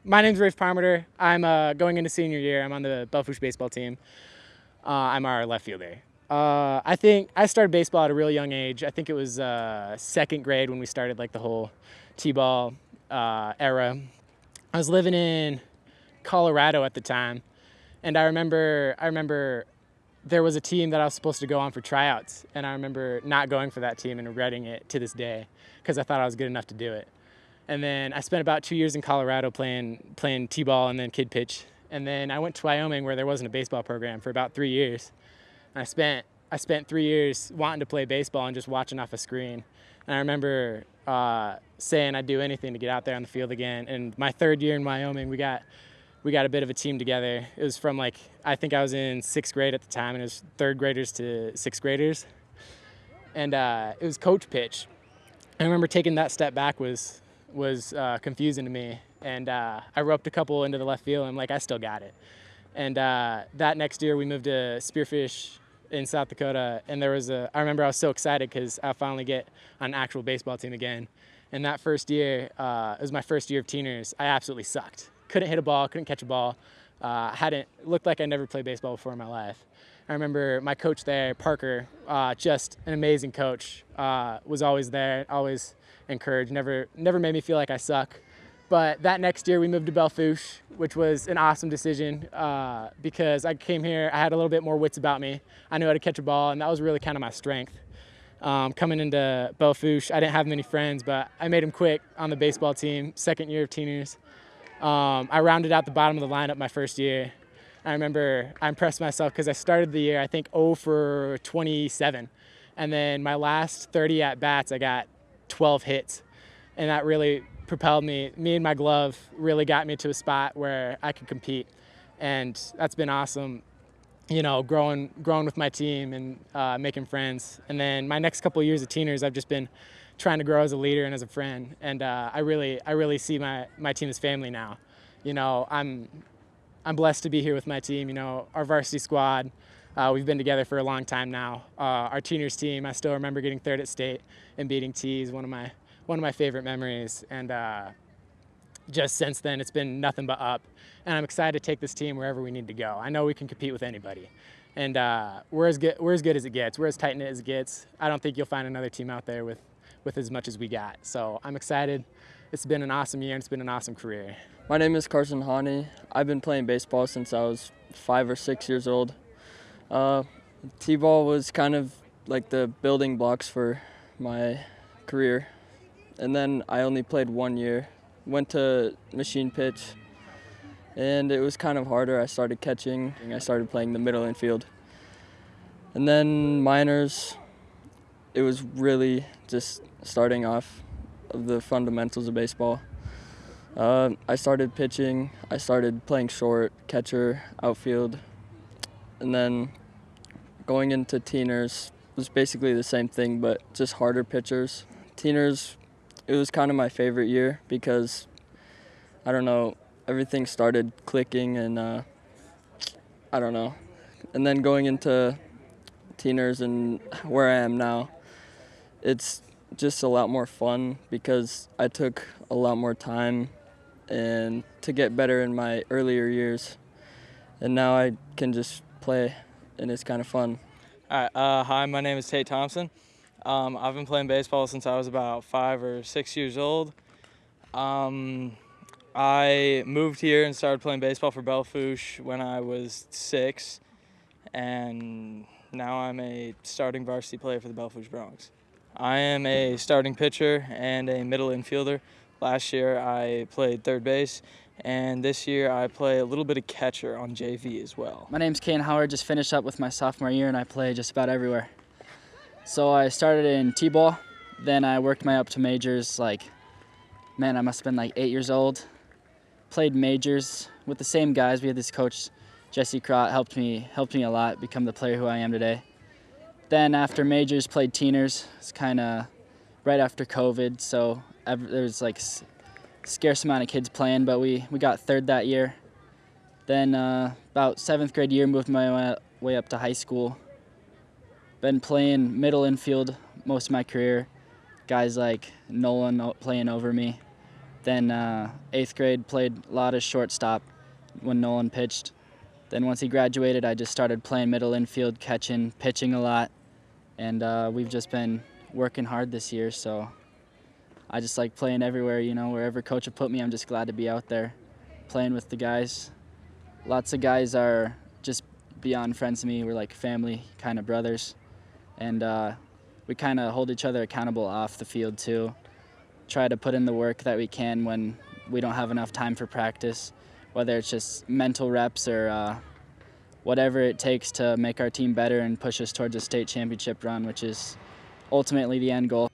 My name's Raif Parmeter. I'm going into senior year. I'm on the Belle Fourche baseball team. I'm our left fielder. I think I started baseball at a really young age. I think it was second grade when we started like the whole T-ball era. I was living in Colorado at the time, and I remember there was a team that I was supposed to go on for tryouts, and I remember not going for that team and regretting it to this day because I thought I was good enough to do it. And then I spent about 2 years in Colorado playing T-ball and then kid pitch. And then I went to Wyoming where there wasn't a baseball program for about 3 years. And I spent 3 years wanting to play baseball and just watching off a screen. And I remember saying I'd do anything to get out there on the field again. And my third year in Wyoming, we got a bit of a team together. It was from I think I was in sixth grade at the time, and it was third graders to sixth graders. And it was coach pitch. I remember taking that step back was confusing to me, and I roped a couple into the left field, and I'm like, I still got it. And that next year we moved to Spearfish in South Dakota, and I remember I was so excited because I finally get on an actual baseball team again. And that first year, it was my first year of teeners. I absolutely sucked. Couldn't hit a ball, couldn't catch a ball. Looked like I never played baseball before in my life. I remember my coach there, Parker, just an amazing coach, was always there, always encouraged, never made me feel like I suck. But that next year we moved to Belle Fourche, which was an awesome decision because I came here, I had a little bit more wits about me. I knew how to catch a ball, and that was really kind of my strength. Coming into Belle Fourche, I didn't have many friends, but I made them quick on the baseball team, second year of teeners. I rounded out the bottom of the lineup my first year. I remember I impressed myself because I started the year, I think, 0 for 27. And then my last 30 at-bats, I got 12 hits. And that really propelled me. Me and my glove really got me to a spot where I could compete. And that's been awesome, growing with my team and making friends. And then my next couple of years of teeners, I've just been trying to grow as a leader and as a friend. And I really see my team as family now. I'm blessed to be here with my team. Our varsity squad, we've been together for a long time now. Our teeners team, I still remember getting third at state and beating T's, one of my favorite memories. And just since then, it's been nothing but up. And I'm excited to take this team wherever we need to go. I know we can compete with anybody. And we're as good as it gets. We're as tight-knit as it gets. I don't think you'll find another team out there with as much as we got. So I'm excited. It's been an awesome year, and it's been an awesome career. My name is Carsyn Hahne. I've been playing baseball since I was 5 or 6 years old. T-ball was kind of like the building blocks for my career. And then I only played 1 year, went to machine pitch, and it was kind of harder. I started catching, and I started playing the middle infield. And then minors, it was really just starting off of the fundamentals of baseball. I started pitching, I started playing short, catcher, outfield, and then going into teeners was basically the same thing, but just harder pitchers. Teeners, it was kind of my favorite year because, I don't know, everything started clicking and I don't know. And then going into teeners and where I am now, it's just a lot more fun because I took a lot more time and to get better in my earlier years. And now I can just play, and it's kind of fun. All right, hi, my name is Tate Thomsen. I've been playing baseball since I was about 5 or 6 years old. I moved here and started playing baseball for Belle Fourche when I was 6, and now I'm a starting varsity player for the Belle Fourche Bronx. I am a starting pitcher and a middle infielder. Last year I played third base, and this year I play a little bit of catcher on JV as well. My name's Caeyn Howard, just finished up with my sophomore year, and I play just about everywhere. So I started in T-ball, then I worked my way up to majors. I must have been 8 years old. Played majors with the same guys. We had this coach, Jesse Crott, helped me a lot become the player who I am today. Then after majors, played teeners. It's kind of right after COVID, so there was scarce amount of kids playing, but we got third that year. Then about 7th grade year, moved my way up to high school. Been playing middle infield most of my career. Guys like Nolan playing over me. Then 8th grade, played a lot of shortstop when Nolan pitched. Then once he graduated, I just started playing middle infield, catching, pitching a lot. And we've just been working hard this year, so I just like playing everywhere, you know, wherever coach will put me, I'm just glad to be out there playing with the guys. Lots of guys are just beyond friends to me. We're like family, kind of brothers. And we kind of hold each other accountable off the field too. Try to put in the work that we can when we don't have enough time for practice, whether it's just mental reps or whatever it takes to make our team better and push us towards a state championship run, which is ultimately the end goal.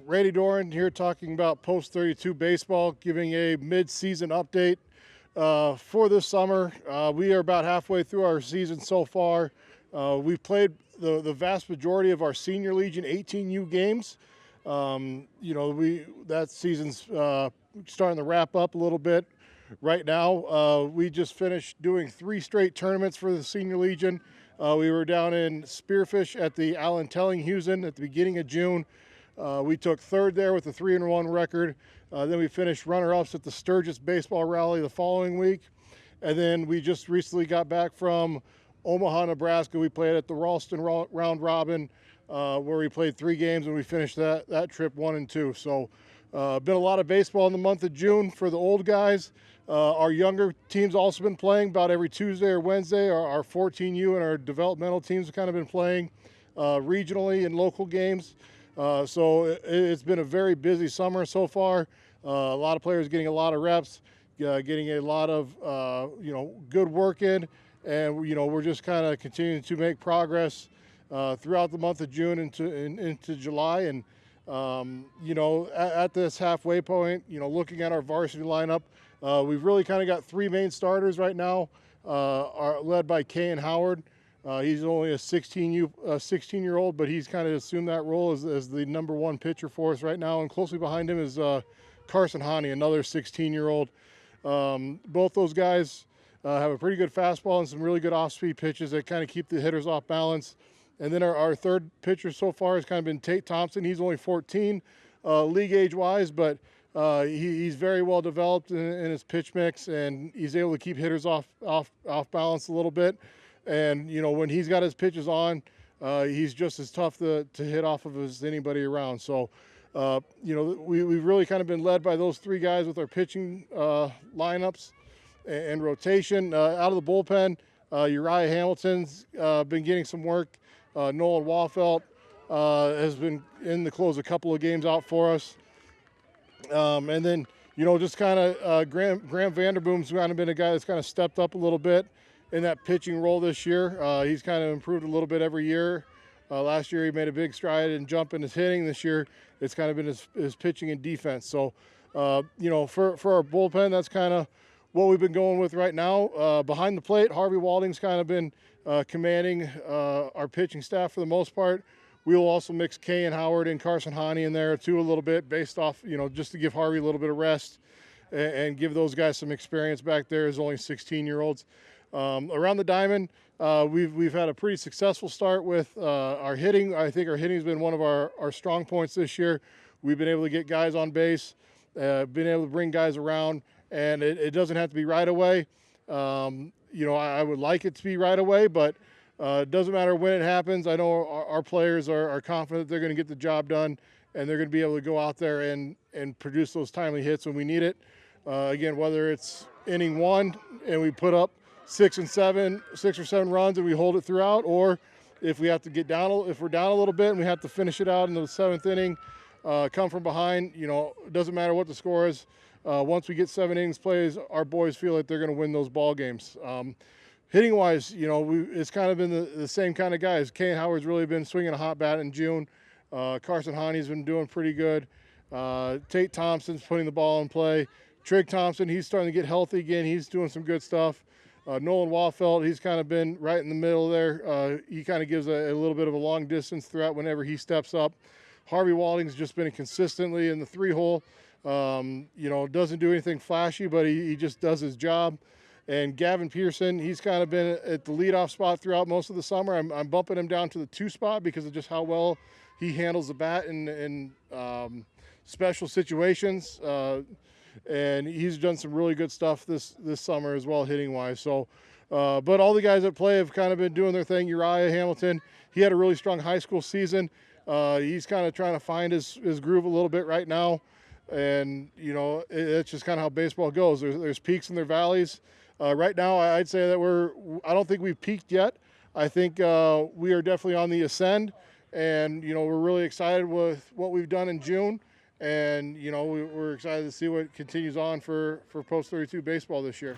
Randy Doran here talking about Post 32 baseball, giving a mid-season update for this summer. We are about halfway through our season so far. We've played the vast majority of our Senior Legion 18U games. You know, that season's starting to wrap up a little bit right now. We just finished doing 3 straight tournaments for the Senior Legion. We were down in Spearfish at the Allen Tellinghusen at the beginning of June. We took 3rd there with a 3-1 record. Then we finished runner-ups at the Sturgis Baseball Rally the following week. And then we just recently got back from Omaha, Nebraska. We played at the Ralston Round Robin, where we played 3 games, and we finished that trip 1-2. So been a lot of baseball in the month of June for the old guys. Our younger teams also been playing about every Tuesday or Wednesday. Our 14U and our developmental teams have kind of been playing regionally in local games. So it's been a very busy summer so far. A lot of players getting a lot of reps, getting a lot of you know, good work in, and you know, we're just kind of continuing to make progress throughout the month of June into July. And you know, at this halfway point, you know, looking at our varsity lineup, we've really kind of got 3 main starters right now, are led by Caeyn Howard. He's only a 16-year-old, but he's kind of assumed that role as the #1 pitcher for us right now. And closely behind him is Carsyn Hahne, another 16-year-old. Both those guys have a pretty good fastball and some really good off-speed pitches that kind of keep the hitters off balance. And then our 3rd pitcher so far has kind of been Tate Thomsen. He's only 14 league age-wise, but he's very well developed in his pitch mix, and he's able to keep hitters off balance a little bit. And you know, when he's got his pitches on, he's just as tough to hit off of as anybody around. So you know, we've really kind of been led by those 3 guys with our pitching lineups and rotation. Out of the bullpen, Uriah Hamilton's been getting some work. Nolan Wafelt has been in the close a couple of games out for us. And then, you know, just kind of Graham Vanderboom's kind of been a guy that's kind of stepped up a little bit in that pitching role this year. He's kind of improved a little bit every year. Last year he made a big stride and jump in his hitting. This year it's kind of been his pitching and defense. So, you know, for our bullpen, that's kind of what we've been going with right now. Behind the plate, Harvey Walding's kind of been commanding our pitching staff for the most part. We will also mix Caeyn Howard and Carsyn Hahne in there too a little bit, based off, you know, just to give Harvey a little bit of rest and give those guys some experience back there as only 16-year-olds. Around the diamond, we've had a pretty successful start with our hitting. I think our hitting has been one of our strong points this year. We've been able to get guys on base, been able to bring guys around, and it doesn't have to be right away. You know, I would like it to be right away, but it doesn't matter when it happens. I know our players are confident they're going to get the job done, and they're going to be able to go out there and produce those timely hits when we need it. Again, whether it's inning 1 and we put up 6 or 7 runs and we hold it throughout, or if we have to get down, if we're down a little bit and we have to finish it out in the 7th inning, come from behind, you know, it doesn't matter what the score is. Once we get 7 innings plays, our boys feel like they're going to win those ball games. Hitting wise, you know, it's kind of been the same kind of guys. Caeyn Howard's really been swinging a hot bat in June. Carsyn Hahne's been doing pretty good. Tate Thomsen's putting the ball in play. Trig Thompson, he's starting to get healthy again. He's doing some good stuff. Nolan Wafelt, he's kind of been right in the middle there. He kind of gives a little bit of a long distance throughout whenever he steps up. Harvey Walding's just been consistently in the 3-hole. You know, doesn't do anything flashy, but he just does his job. And Gavin Pearson, he's kind of been at the leadoff spot throughout most of the summer. I'm bumping him down to the 2 spot because of just how well he handles the bat in special situations. and he's done some really good stuff this summer as well, hitting wise. So, but all the guys that play have kind of been doing their thing. Uriah Hamilton, he had a really strong high school season. He's kind of trying to find his groove a little bit right now, and you know, it's just kind of how baseball goes. There's peaks and there's valleys. Right now, I'd say that I don't think we've peaked yet. I think we are definitely on the ascend, and you know, we're really excited with what we've done in June, and you know, we're excited to see what continues on for Post 32 baseball this year.